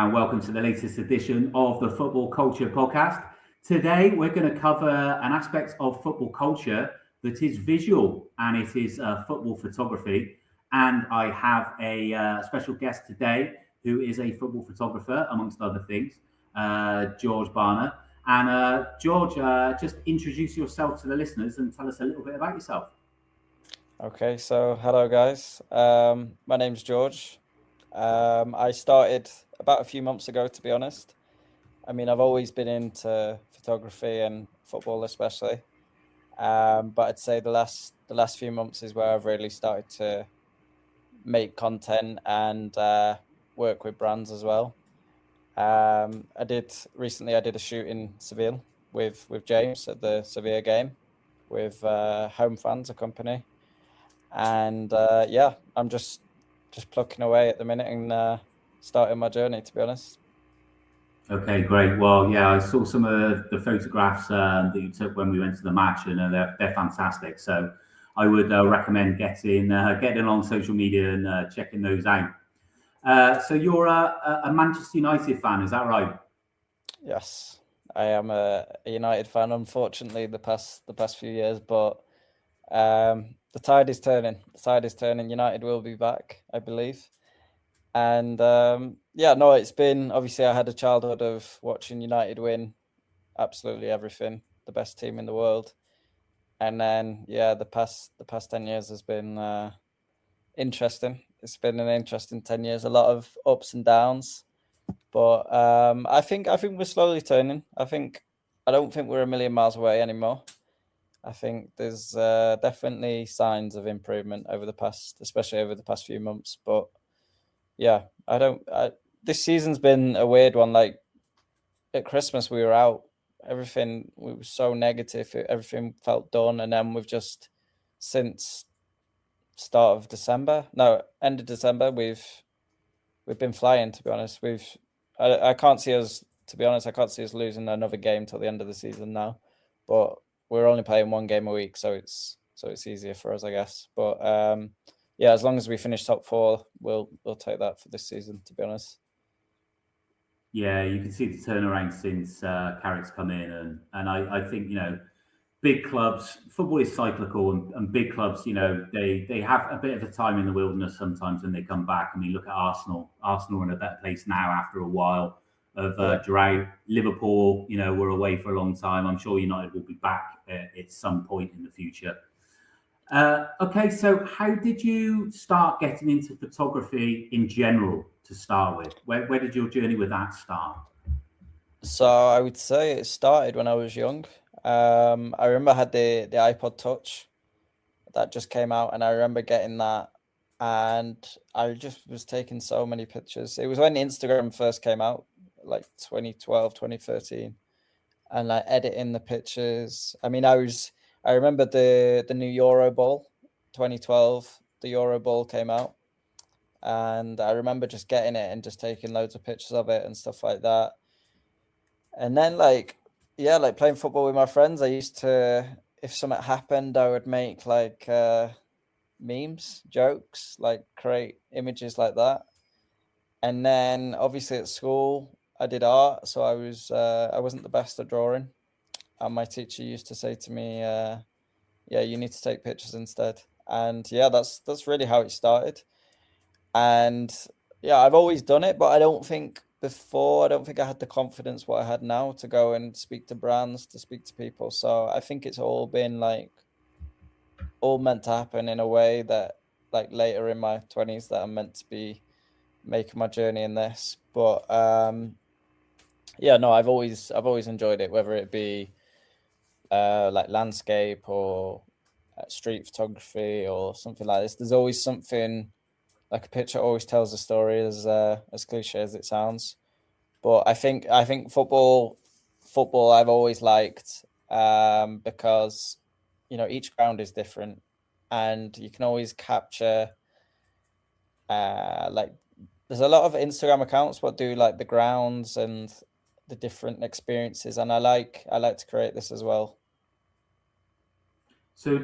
and welcome to the latest edition of the Football Culture Podcast. Today, we're going to cover an aspect of football culture that is visual, and it is football photography. And I have a special guest today who is a football photographer, amongst other things, George Barner. And George, just introduce yourself to the listeners and tell us a little bit about yourself. Okay, so hello guys. My name's George. I started about a few months ago, to be honest. I mean, I've always been into photography and football, especially. But I'd say the last few months is where I've really started to make content and work with brands as well. I did a shoot in Seville with James at the Sevilla game with Home Fans, a company. And I'm just plucking away at the minute and starting my journey, to be honest. Okay, great. Well, yeah, I saw some of the photographs that you took when we went to the match, and they're fantastic. So I would recommend getting on social media and checking those out. So you're a Manchester United fan, is that right? Yes, I am a United fan. Unfortunately, the past few years, but the tide is turning. The tide is turning. United will be back, I believe. And it's been, obviously I had a childhood of watching United win absolutely everything, the best team in the world. And then the past 10 years has been interesting. It's been an interesting 10 years, a lot of ups and downs. But I think we're slowly turning. I don't think we're a million miles away anymore. I think there's definitely signs of improvement especially over the past few months. But yeah, this season's been a weird one. Like at Christmas, we were out. We were so negative. Everything felt done, and then we've just since end of December, we've been flying. To be honest, I can't see us. To be honest, I can't see us losing another game till the end of the season now. But we're only playing one game a week, so it's easier for us, I guess. But as long as we finish top four, we'll take that for this season, to be honest. Yeah, you can see the turnaround since Carrick's come in, and I think big clubs, football is cyclical, and big clubs, they have a bit of a time in the wilderness sometimes when they come back. I mean, look at Arsenal. Arsenal are in a better place now after a while of drought. Liverpool, were away for a long time. I'm sure United will be back at some point in the future. Okay, so how did you start getting into photography in general to start with? Where did your journey with that start? So I would say it started when I was young. I remember I had the iPod Touch that just came out, and I remember getting that, and I just was taking so many pictures. It was when Instagram first came out, like 2012, 2013, and like editing the pictures. I mean, I remember the new Euro Ball, 2012. The Euro Ball came out, and I remember just getting it and just taking loads of pictures of it and stuff like that. And then like playing football with my friends, I used to, if something happened, I would make like memes, jokes, like create images like that. And then obviously at school, I did art, so I wasn't the best at drawing, and my teacher used to say to me, you need to take pictures instead. And that's really how it started. And I've always done it, but I don't think I had the confidence what I had now to go and speak to brands, to speak to people. So I think it's all been like all meant to happen in a way that like later in my 20s that I'm meant to be making my journey in this. But I've always enjoyed it, whether it be like landscape or street photography or something like this. There's always something, like a picture always tells a story, as cliche as it sounds. But I think football I've always liked, because each ground is different, and you can always capture like there's a lot of Instagram accounts what do like the grounds and the different experiences, and I like to create this as well. So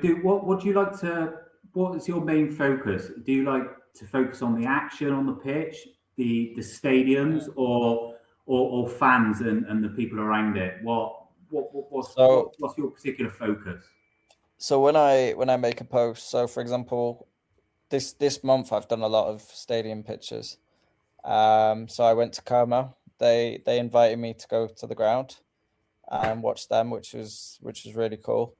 what is your main focus? Do you like to focus on the action on the pitch? the stadiums or fans and the people around it? What's your particular focus? So when I make a post, so for example, this month I've done a lot of stadium pictures. So I went to Como. They invited me to go to the ground and watch them, which was really cool.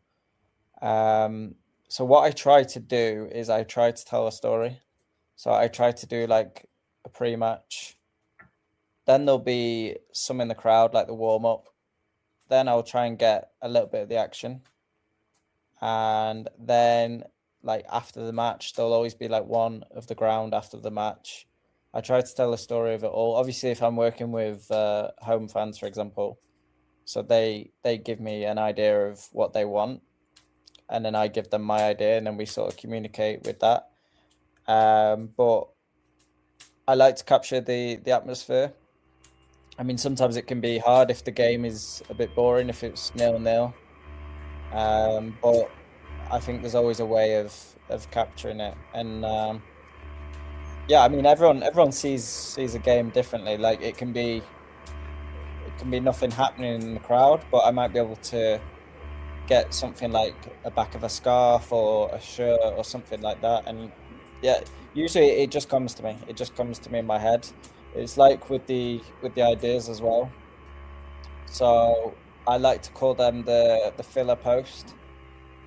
So what I try to do is I try to tell a story. So I try to do like a pre-match. Then there'll be some in the crowd, like the warm-up. Then I'll try and get a little bit of the action. And then like after the match, there'll always be like one of the ground after the match. I try to tell a story of it all. Obviously, if I'm working with home fans, for example, so they give me an idea of what they want, and then I give them my idea, and then we sort of communicate with that. But I like to capture the atmosphere. I mean, sometimes it can be hard if the game is a bit boring, if it's 0-0. But I think there's always a way of capturing it. And yeah, I mean, everyone sees a game differently. Like it can be nothing happening in the crowd, but I might be able to get something like a back of a scarf or a shirt or something like that. And yeah, usually it just comes to me. It just comes to me in my head. It's like with the ideas as well. So I like to call them the filler post.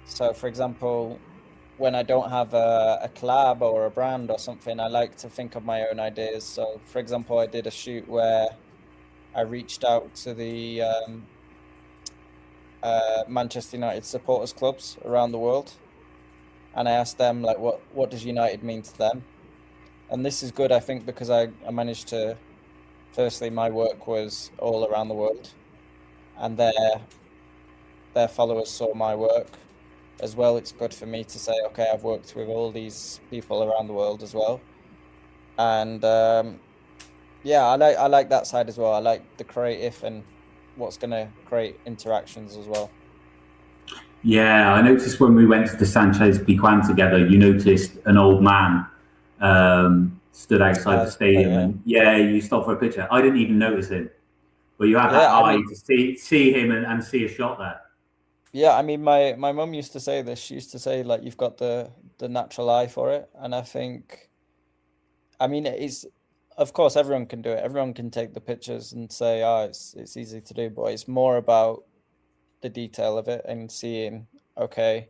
So for example, when I don't have a collab or a brand or something, I like to think of my own ideas. So for example, I did a shoot where I reached out to the Manchester United supporters clubs around the world, and I asked them like, what does United mean to them? And this is good, I think, because I managed to. Firstly, my work was all around the world, and their followers saw my work as well. It's good for me to say, okay, I've worked with all these people around the world as well, and yeah, I like that side as well. I like the creative and what's going to create interactions as well. Yeah, I noticed when we went to the Sanchez Pizjuan together, you noticed an old man stood outside the stadium, and yeah, you stopped for a picture. I didn't even notice him, but you had that eye to see him and see a shot there. Yeah, I mean, my mum used to say this. She used to say like you've got the natural eye for it, and I think, I mean, it is. Of course, everyone can do it. Everyone can take the pictures and say, "Oh, it's easy to do," but it's more about the detail of it and seeing. Okay,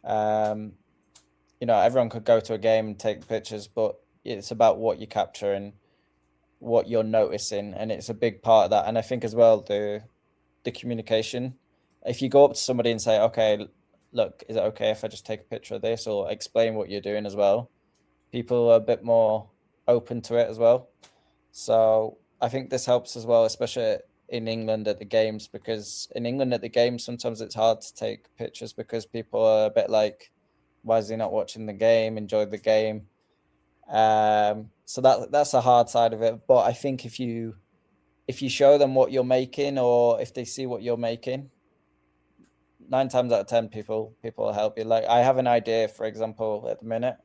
you know, everyone could go to a game and take pictures, but it's about what you capture and what you're noticing, and it's a big part of that. And I think as well the communication. If you go up to somebody and say, "Okay, look, is it okay if I just take a picture of this?" or explain what you're doing as well, people are a bit more open to it as well. So I think this helps as well, especially in England at the games, because in England at the games, sometimes it's hard to take pictures because people are a bit like, why is he not watching the game, enjoy the game? So that's a hard side of it. But I think if you show them what you're making, or if they see what you're making, 9 times out of 10 people will help you. Like I have an idea, for example, at the minute,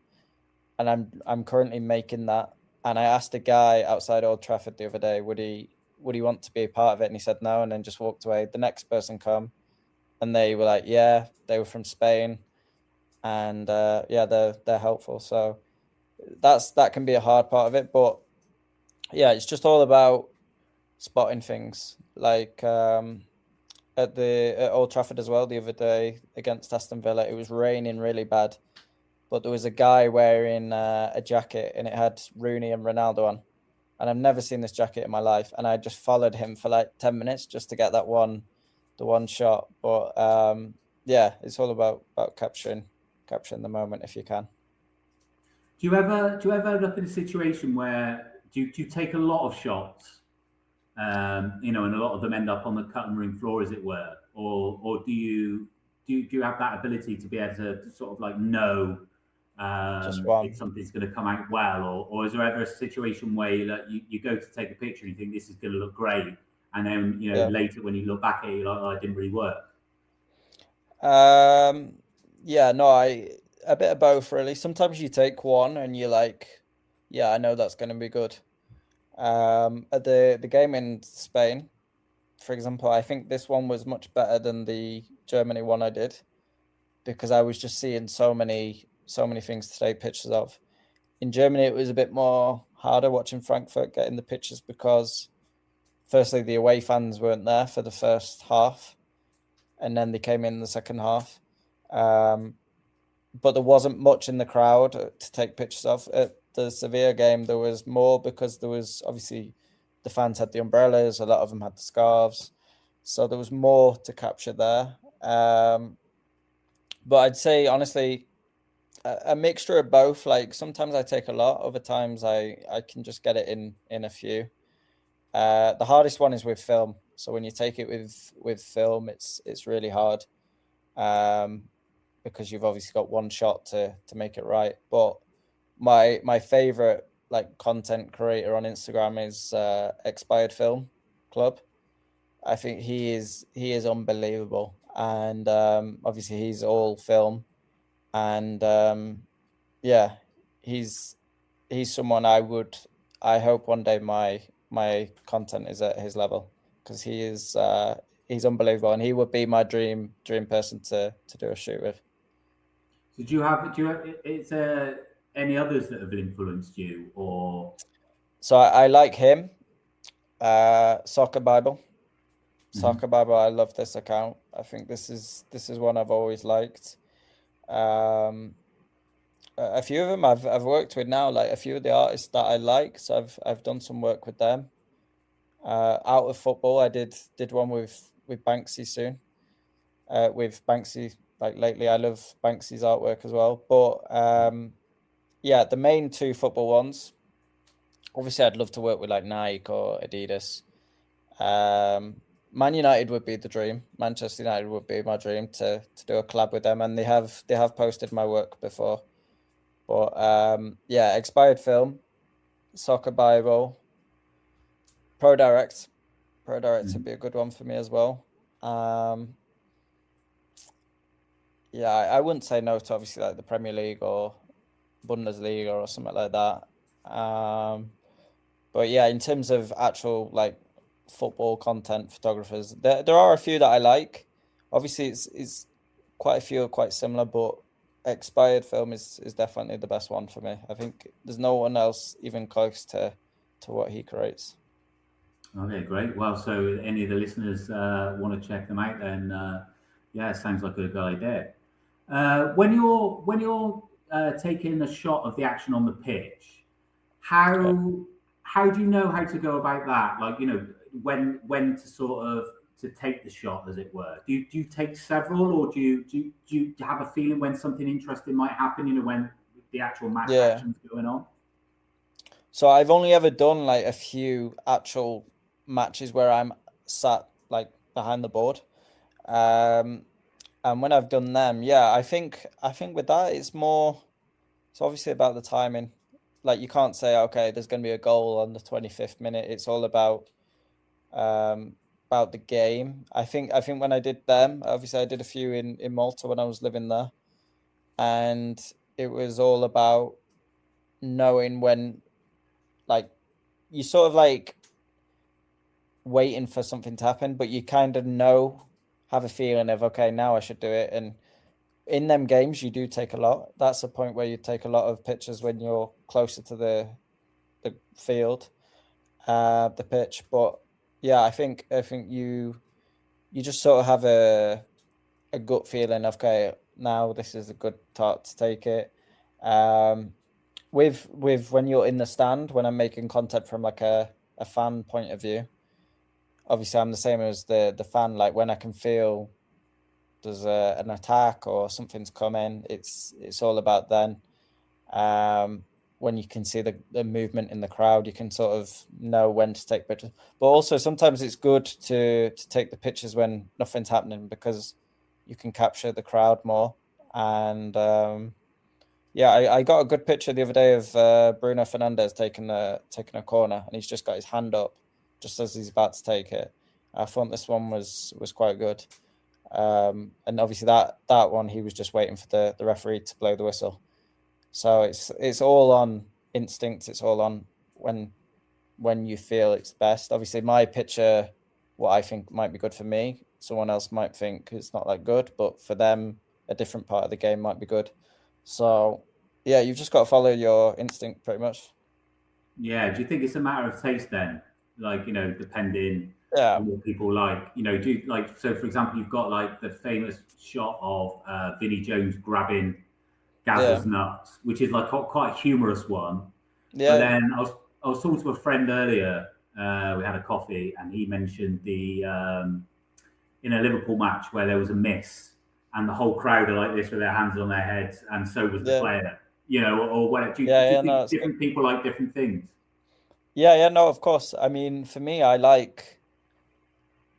and I'm currently making that. And I asked a guy outside Old Trafford the other day, would he want to be a part of it? And he said no, and then just walked away. The next person come, and they were like, yeah, they were from Spain, and yeah, they're helpful. So that can be a hard part of it, but yeah, it's just all about spotting things. Like at Old Trafford as well, the other day against Aston Villa, it was raining really bad, but there was a guy wearing a jacket and it had Rooney and Ronaldo on, and I've never seen this jacket in my life, and I just followed him for like 10 minutes just to get the one shot. But yeah, it's all about capturing the moment if you can. Do you ever end up in a situation where do you take a lot of shots, you know, and a lot of them end up on the cutting room floor, as it were, or do you have that ability to be able to sort of like know if something's going to come out well, or is there ever a situation where you go to take a picture and you think this is going to look great, and then you know later when you look back at it, you're like, oh, it didn't really work? Yeah, no, a bit of both really. Sometimes you take one and you're like, yeah, I know that's going to be good. At the game in Spain, for example, I think this one was much better than the Germany one I did, because I was just seeing so many things to take pictures of. In Germany, it was a bit more harder watching Frankfurt getting the pictures, because firstly, the away fans weren't there for the first half, and then they came in the second half. But there wasn't much in the crowd to take pictures of. At the Sevilla game, there was more, because there was obviously the fans had the umbrellas, a lot of them had the scarves, so there was more to capture there. But I'd say honestly, a mixture of both. Like sometimes I take a lot, other times I can just get it in a few. The hardest one is with film. So when you take it with film, it's really hard, because you've obviously got one shot to make it right. But my favorite like content creator on Instagram is Expired Film Club. I think he is unbelievable, and obviously he's all film, and yeah, he's someone I hope one day my content is at his level, because he's unbelievable, and he would be my dream person to do a shoot with. So do you have is there any others that have influenced you, or? So I like him. Soccer Bible. Soccer Bible. I love this account. I think this is one I've always liked. A few of them I've worked with now, like a few of the artists that I like. So I've done some work with them. Out of football, I did one with Banksy soon. With Banksy, like lately, I love Banksy's artwork as well. But yeah, the main two football ones. Obviously, I'd love to work with like Nike or Adidas. Man United would be the dream. Manchester United would be my dream to do a collab with them, and they have posted my work before. But yeah, Expired Film, Soccer Bible, Pro Direct would be a good one for me as well. Yeah, I wouldn't say no to obviously like the Premier League or Bundesliga or something like that. But yeah, in terms of actual like football content photographers, there are a few that I like. Obviously, it's quite a few are quite similar, but Expired Film is definitely the best one for me. I think there's no one else even close to what he creates. Okay, great. Well, so any of the listeners want to check them out, then yeah, it sounds like a good idea. When you're taking a shot of the action on the pitch, Okay. how do you know how to go about that? Like, when to sort of to take the shot, as it were. Do you take several, or do you have a feeling when something interesting might happen? When the actual match Yeah. action's going on. So I've only ever done like a few actual matches where I'm sat like behind the board. Um, and when I've done them, yeah, I think with that it's obviously about the timing. Like you can't say, okay, there's going to be a goal on the 25th minute. It's all about the game. I think when I did them, obviously I did a few in Malta when I was living there, and it was all about knowing when, like, you sort of like waiting for something to happen, but you kind of have a feeling of, okay, now I should do it. And in them games, you do take a lot. That's a point where you take a lot of pictures when you're closer to the field, the pitch. But yeah, I think you just sort of have a gut feeling of, okay, now this is a good part to take it. With when you're in the stand, when I'm making content from like a fan point of view, obviously I'm the same as the fan. Like when I can feel there's an attack or something's coming, it's all about then. When you can see the movement in the crowd, you can sort of know when to take pictures. But also sometimes it's good to take the pictures when nothing's happening, because you can capture the crowd more. And yeah, I got a good picture the other day of Bruno Fernandes taking a corner, and he's just got his hand up just as he's about to take it. I thought this one was quite good. And obviously that one, he was just waiting for the referee to blow the whistle. So it's all on instinct. It's all on when when you feel it's best. Obviously, my picture, what I think might be good for me, someone else might think it's not that good, but for them, a different part of the game might be good. So, yeah, you've just got to follow your instinct pretty much. Yeah. Do you think it's a matter of taste then? Like, depending Yeah, on what people like, do you like, so for example, you've got like the famous shot of Vinnie Jones grabbing yeah, Gazza's nuts, which is like quite a humorous one. But yeah, then I was talking to a friend earlier. We had a coffee, and he mentioned the in a Liverpool match where there was a miss, and the whole crowd are like this with their hands on their heads, and so was the yeah, player. Or what? Do you yeah. No, think that's good. different people like different things? Yeah. No, of course. I mean, for me, I like.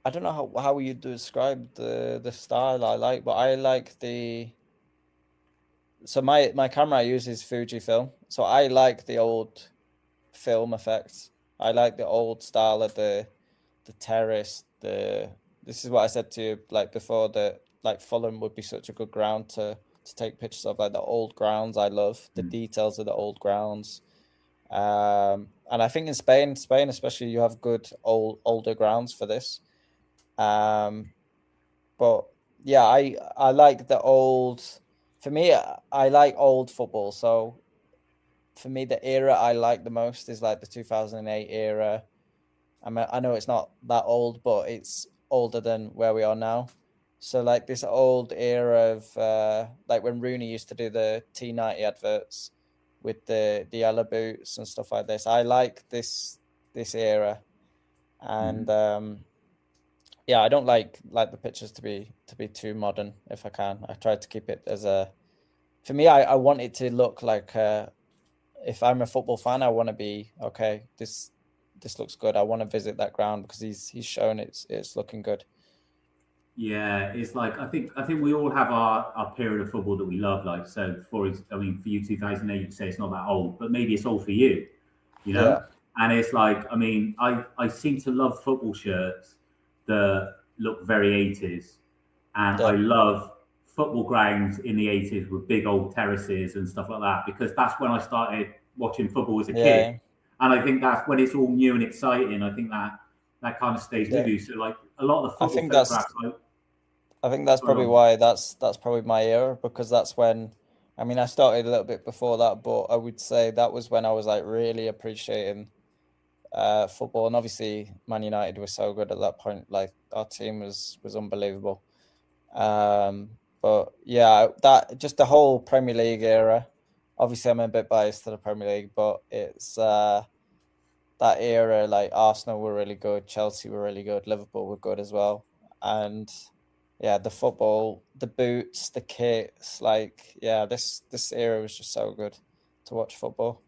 I don't know how you describe the style I like, but I like the. So my camera uses Fujifilm, so I like the old film effects. I like the old style of the terrace. This is what I said to you like before, that like Fulham would be such a good ground to take pictures of, like the old grounds. I love the Mm. details of the old grounds. And I think in Spain especially, you have good older grounds for this. Um, but yeah, I like the old. For me, I like old football. So for me, the era I like the most is like the 2008 era. I know it's not that old, but it's older than where we are now. So like this old era of like when Rooney used to do the T90 adverts with the yellow boots and stuff like this. I like this era, and Mhm. yeah, I don't like the pictures to be too modern if I can. I try to keep it as a. For me, I want it to look like if I'm a football fan, I want to be okay. This looks good. I want to visit that ground because he's shown it's looking good. Yeah, it's like I think we all have our period of football that we love. Like, so I mean, for you, 2008, you'd say it's not that old, but maybe it's old for you, you know. Yeah, And it's like, I mean, I seem to love football shirts that look very 80s, and I yeah, love football grounds in the 80s with big old terraces and stuff like that, because that's when I started watching football as a kid, yeah, and I think that's when it's all new and exciting. I think that kind of stays with yeah. you. So like a lot of the I football think that's photographs, I think that's sorry, probably why that's probably my era, because that's when. I mean, I started a little bit before that, but I would say that was when I was like really appreciating football, and obviously Man United was so good at that point. Like our team was unbelievable. But yeah, that just the whole Premier League era. Obviously, I'm a bit biased to the Premier League, but it's that era. Like Arsenal were really good, Chelsea were really good, Liverpool were good as well, and yeah, the football, the boots, the kits, like yeah, this era was just so good to watch football.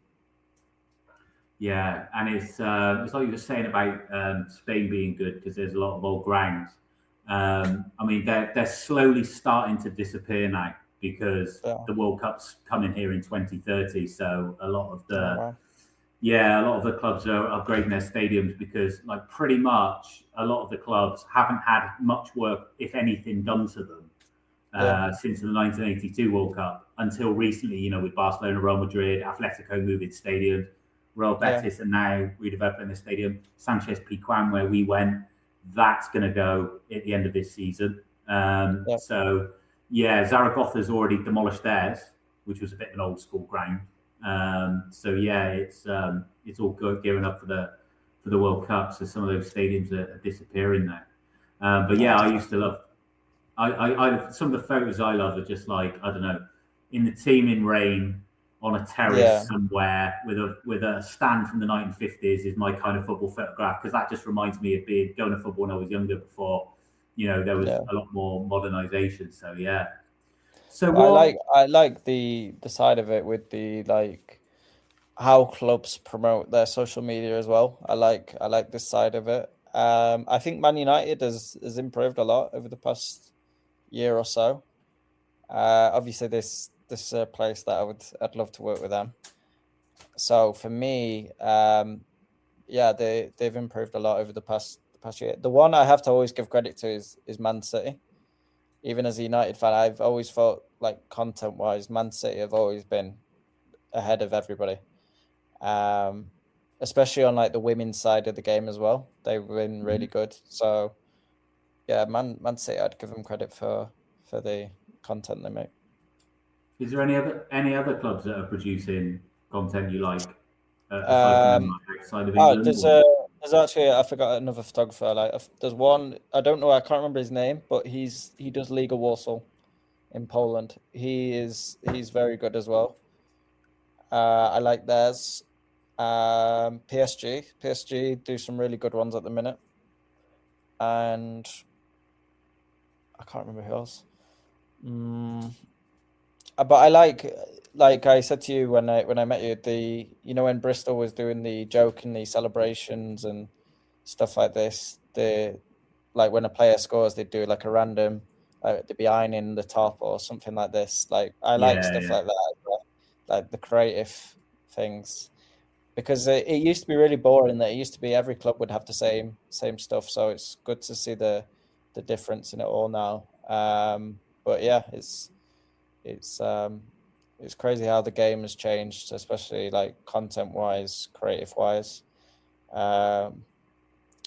yeah, and it's like you were saying about Spain being good because there's a lot of old grounds. I mean, they're slowly starting to disappear now because Yeah. the World Cup's coming here in 2030. So Oh wow. a lot of the clubs are upgrading their stadiums because, like, pretty much a lot of the clubs haven't had much work, if anything, done to them Yeah. since the 1982 World Cup until recently. With Barcelona, Real Madrid, Atletico moving stadiums, Real Yeah. Betis, and now redeveloping the stadium. Sanchez Pizjuan, where we went, that's going to go at the end of this season. Yeah. So, yeah, Zaragoza's already demolished theirs, which was a bit of an old school ground. So yeah, it's all good gearing up for the World Cup. So some of those stadiums are disappearing now. But No, yeah, it's I tough. used to love. Some of the photos I love are just like, I don't know, in the teeming rain on a Yeah. terrace somewhere with a stand from the 1950s is my kind of football photograph, because that just reminds me of being going to football when I was younger, before there was Yeah. a lot more modernization. So yeah. So I what? like the side of it with the like how clubs promote their social media as well. I like this side of it. I think Man United has improved a lot over the past year or so. Obviously this is a place that I'd love to work with them. So for me, yeah, they've improved a lot over the past year. The one I have to always give credit to is Man City. Even as a United fan, I've always felt like content wise, Man City have always been ahead of everybody. Um, especially on like the women's side of the game as well. They've been really good. So yeah, Man City, I'd give them credit for the content they make. Is there any other clubs that are producing content you like aside from them, like outside of Oh, England? Or? there's actually, I forgot another photographer. Like there's one, I don't know, I can't remember his name, but he does Liga Warsaw in Poland. He's very good as well. I like theirs. PSG do some really good ones at the minute, and I can't remember who else. But I like I said to you when I met you, when Bristol was doing the joke and the celebrations and stuff like this, like when a player scores, they do like a random, like the behind in the top or something like this. Like I like stuff like that, like the creative things, because it used to be really boring. That it used to be every club would have the same stuff. So it's good to see the difference in it all now. But yeah, it's crazy how the game has changed, especially like content wise, creative wise. I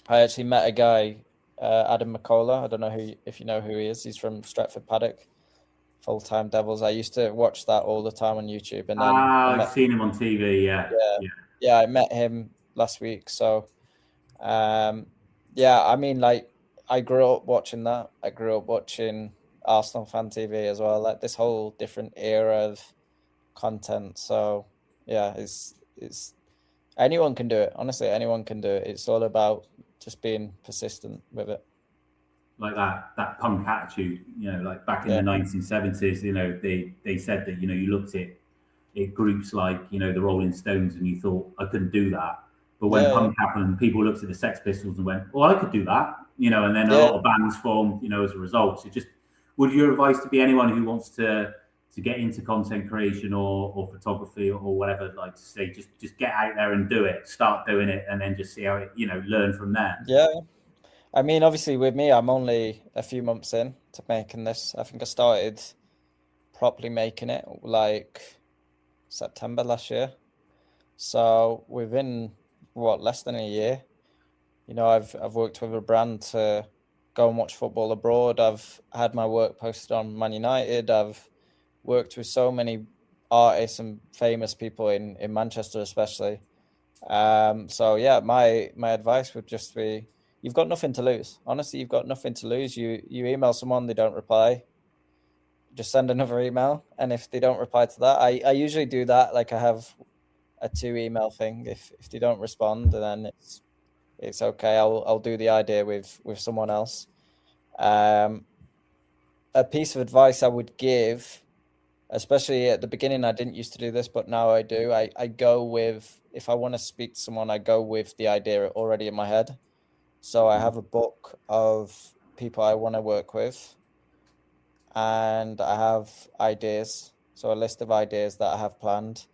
actually met a guy, Adam McCullough. I don't know if you know who he is. He's from Stretford Paddock, Full-Time Devils. I used to watch that all the time on YouTube, and then I've seen him on TV. Yeah, I met him last week. So, yeah, I mean, like, I grew up watching that. I grew up watching Arsenal Fan TV as well. Like this whole different era of content. So, yeah, it's anyone can do it. Honestly, anyone can do it. It's all about just being persistent with it. Like that punk attitude, like back in the 1970s, they said that, you looked at groups like, the Rolling Stones and you thought, I couldn't do that. But when punk happened, people looked at the Sex Pistols and went, well, I could do that, and then a lot of bands formed, as a result. So just, would your advice to be anyone who wants to get into content creation or photography or whatever, like to say, just get out there and do it, start doing it, and then just see how it, learn from there? Yeah. I mean, obviously with me, I'm only a few months in to making this. I think I started properly making it like September last year. So within less than a year, I've worked with a brand to go and watch football abroad. I've had my work posted on Man United. I've worked with so many artists and famous people in Manchester, especially. So yeah, my advice would just be, you've got nothing to lose. Honestly, you've got nothing to lose. You email someone, they don't reply, just send another email. And if they don't reply to that, I usually do that. Like I have a 2 email thing. If they don't respond, then it's okay. I'll do the idea with someone else. A piece of advice I would give, especially at the beginning, I didn't used to do this, but now I do. I go with, if I want to speak to someone, I go with the idea already in my head. So I have a book of people I want to work with, and I have ideas. So a list of ideas that I have planned.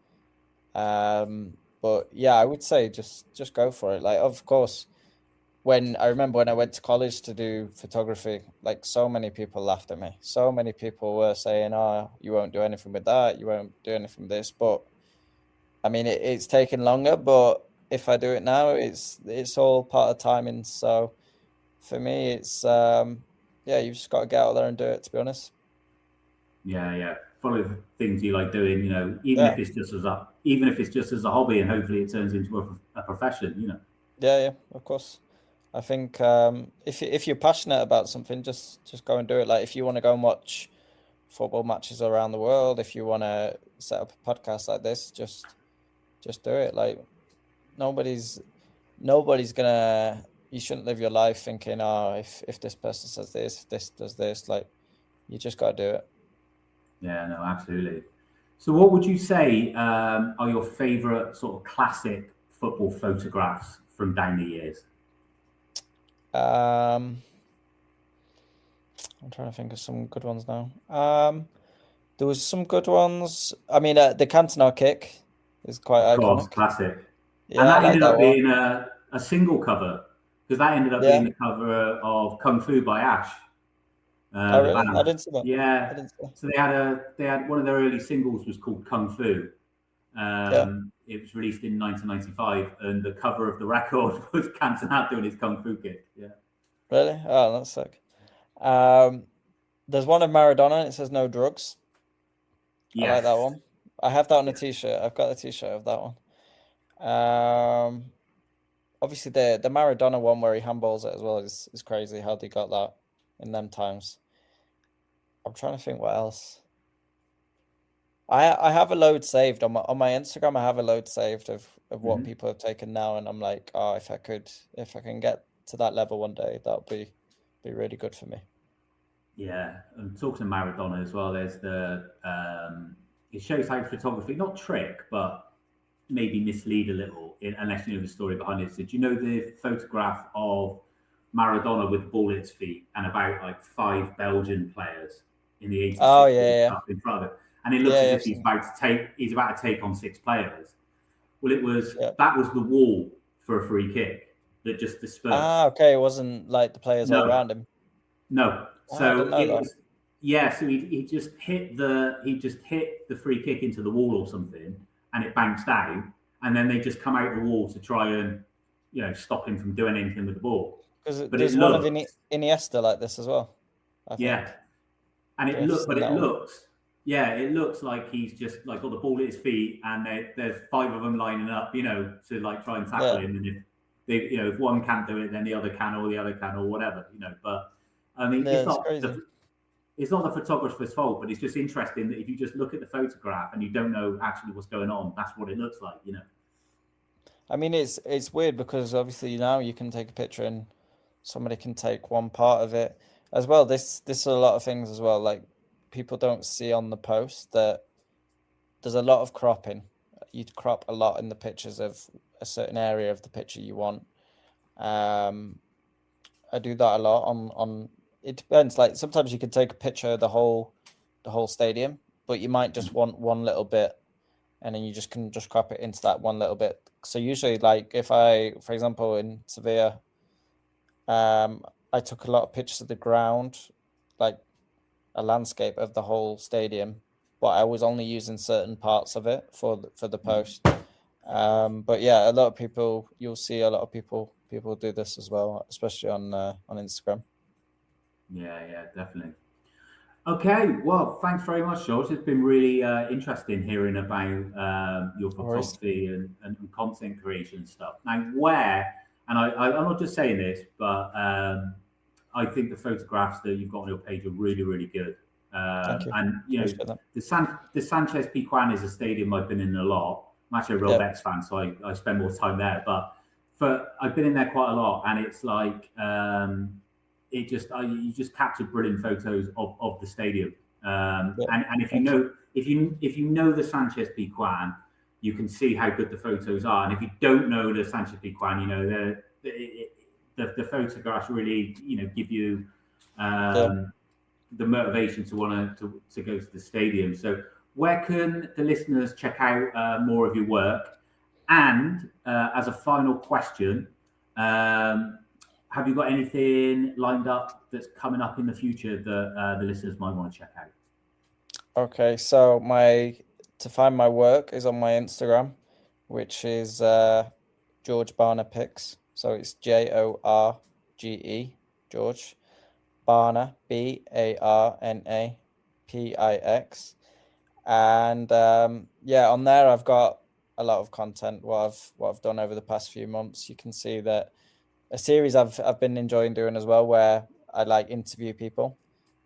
But yeah, I would say just go for it. Like, of course, I remember when I went to college to do photography, like so many people laughed at me. So many people were saying, "Oh, you won't do anything with that. You won't do anything with this." But I mean, it's taken longer. But if I do it now, it's all part of timing. So for me, it's you've just got to get out there and do it. To be honest. Yeah. Follow the things you like doing. Even if it's just as a hobby, and hopefully it turns into a profession. Yeah, of course. I think if you're passionate about something, just go and do it. Like if you want to go and watch football matches around the world, if you want to set up a podcast like this, just do it. Like nobody's gonna. You shouldn't live your life thinking, oh, if this person says this, this does this. Like you just gotta do it. Yeah, no, absolutely. So, what would you say are your favourite sort of classic football photographs from down the years? I'm trying to think of some good ones now. There was some good ones. I mean, the Cantona kick is quite iconic. Course, classic. Yeah, and that ended up being a single cover, because that ended up being the cover of Kung Fu by Ash. Oh, really? I didn't see that. Yeah. So they had one of their early singles was called Kung Fu, It was released in 1995, and the cover of the record was Cantona doing his kung fu kick. Yeah. Really? Oh, that's sick. There's one of Maradona, and it says no drugs. Yes. I like that one. I have that on a t-shirt. I've got a t-shirt of that one. Obviously the Maradona one where he handballs it as well is crazy how they got that in them times. I'm trying to think what else. I have a load saved on my Instagram. I have a load saved of what people have taken now, and I'm like, oh, if I can get to that level one day, that would be really good for me. Yeah, and talking to Maradona as well, there's it shows how photography, not trick, but maybe mislead a little, unless you know the story behind it. So do you know the photograph of Maradona with the ball at his feet and about like 5 Belgian players in the 86 World Cup in front of it? And it looks as if he's about to take on 6 players. Well, that was the wall for a free kick that just dispersed. Ah, okay. It wasn't like the players all around him. No. So so he just hit the free kick into the wall or something, and it bounced down, and then they just come out of the wall to try and stop him from doing anything with the ball. Because there's one of Iniesta like this as well. I think. Yeah, and it looks like he's just like got the ball at his feet, and there's 5 of them lining up, to like try and tackle him. And if they, if one can't do it, then the other can, or the other can, or whatever, But I mean, it's not the photographer's fault, but it's just interesting that if you just look at the photograph and you don't know actually what's going on, that's what it looks like, I mean, it's weird because obviously now you can take a picture and somebody can take one part of it as well. This is a lot of things as well. Like people don't see on the post that there's a lot of cropping. You'd crop a lot in the pictures of a certain area of the picture you want. I do that a lot on. It depends. Like sometimes you can take a picture of the whole stadium, but you might just want one little bit, and then you can crop it into that one little bit. So usually, like if I, for example, in Sevilla, I took a lot of pictures of the ground, like a landscape of the whole stadium, but I was only using certain parts of it for the post. But yeah, a lot of people, you'll see a lot of people do this as well, especially on Instagram. Yeah, definitely. Okay, well, thanks very much, George. It's been really interesting hearing about your photography and content creation stuff. Now, and I'm not just saying this, but I think the photographs that you've got on your page are really, really good. Thank you. And the Sanchez Pizjuan is a stadium I've been in a lot. I'm actually a real Betis fan, so I spend more time there. But I've been in there quite a lot, and it's like you just capture brilliant photos of the stadium. And if you know the Sanchez Pizjuan, you can see how good the photos are. And if you don't know the Sanchez Pizjuan, the photographs really give you the motivation to want to go to the stadium. So where can the listeners check out more of your work? And as a final question, have you got anything lined up that's coming up in the future that the listeners might want to check out? Okay, so to find my work is on my Instagram, which is George Barner Pics. So it's JORGE, George Barner, BARNAPIX. And on there I've got a lot of content what I've done over the past few months. You can see that a series I've been enjoying doing as well, where I like interview people.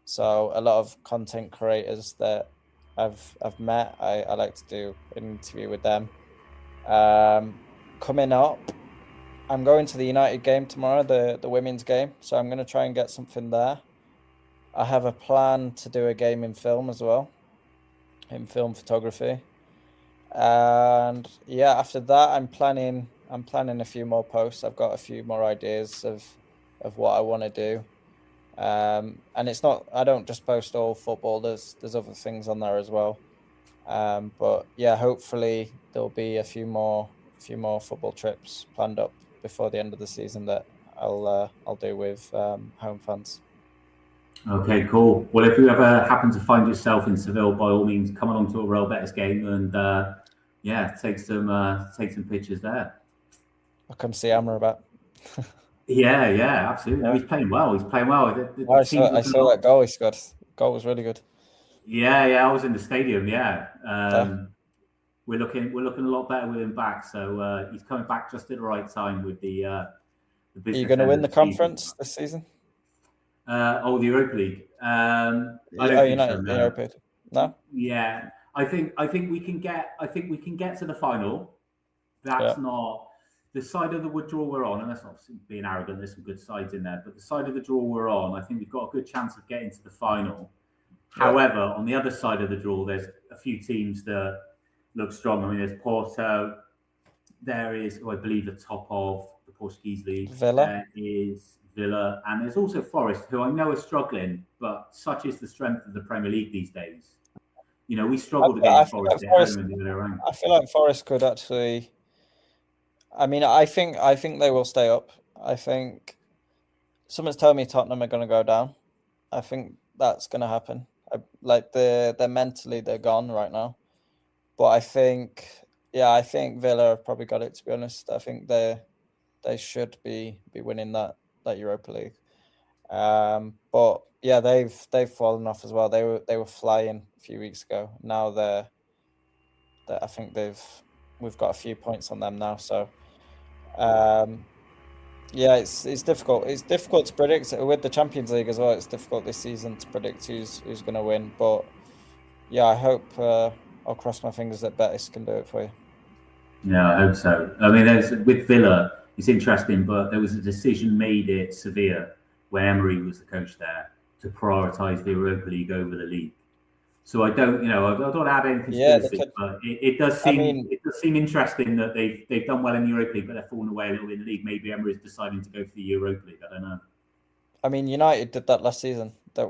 So a lot of content creators that I've met, I like to do an interview with them. Coming up, I'm going to the United game tomorrow, the women's game. So I'm going to try and get something there. I have a plan to do a game in film as well, in film photography. And after that, I'm planning a few more posts. I've got a few more ideas of what I want to do. And it's not, I don't just post all football. There's other things on there as well. But yeah, hopefully there'll be a few more football trips planned up before the end of the season that I'll do with home fans. Okay, cool. Well, if you ever happen to find yourself in Seville, by all means, come along to a Real Betis game and take some pictures there. I'll come see Amra about. Yeah, absolutely. No, he's playing well. He's playing well. I saw that goal he scored. Goal was really good. Yeah, I was in the stadium. Yeah, we're looking a lot better with him back. So he's coming back just at the right time with the business. Are you going to win the conference this season? The Europa League. I don't you're think not so, in no. the Europa League? No. Yeah, I think we can get to the final. That's not the side of the draw we're on, and that's not being arrogant. There's some good sides in there, but the side of the draw we're on, I think we've got a good chance of getting to the final. However, on the other side of the draw, there's a few teams that look strong. I mean, there's Porto. There is, I believe, the top of the Portuguese league. Villa. There is Villa, and there's also Forest, who I know are struggling, but such is the strength of the Premier League these days. You know, we struggled against Forest. I feel like Forest could actually. I mean, I think they will stay up. I think someone's telling me Tottenham are going to go down. I think that's going to happen. They're mentally they're gone right now, but I think Villa have probably got it. To be honest, I think they should be winning that Europa League. But yeah, they've fallen off as well. They were flying a few weeks ago. Now I think we've got a few points on them now. So yeah, it's difficult. It's difficult to predict with the Champions League as well. It's difficult this season to predict who's going to win. But yeah, I hope I'll cross my fingers that Betis can do it for you. Yeah, I hope so. I mean, with Villa, it's interesting, but there was a decision made at Sevilla when Emery was the coach there to prioritise the Europa League over the league. So I don't add any conspiracy, but it does seem interesting that they've done well in the Europa League, but they're falling away a little bit in the league. Maybe Emery's deciding to go for the Europa League. I don't know. I mean, United did that last season. That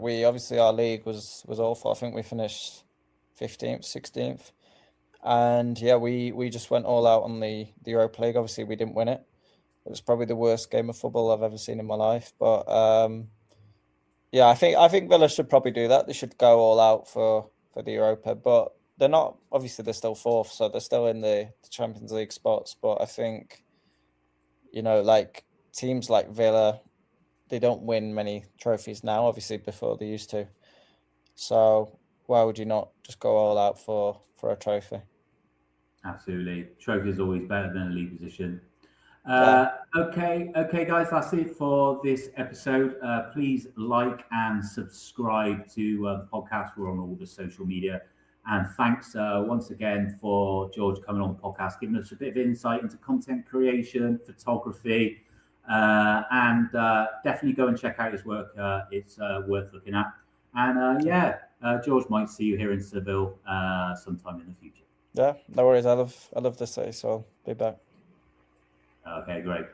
our league was awful. I think we finished 15th, 16th, and yeah, we just went all out on the Europa League. Obviously, we didn't win it. It was probably the worst game of football I've ever seen in my life. But yeah, I think Villa should probably do that. They should go all out for the Europa, but they're not. Obviously, they're still fourth, so they're still in the Champions League spots. But I think, like teams like Villa, they don't win many trophies now. Obviously, before they used to. So why would you not just go all out for a trophy? Absolutely, trophy is always better than a league position. Okay, guys, that's it for this episode. Please like and subscribe to the podcast. We're on all the social media. And thanks once again for George coming on the podcast, giving us a bit of insight into content creation, photography, and definitely go and check out his work. It's worth looking at. And George, might see you here in Seville sometime in the future. Yeah, no worries. I love this city, so I'll be back. Okay, great.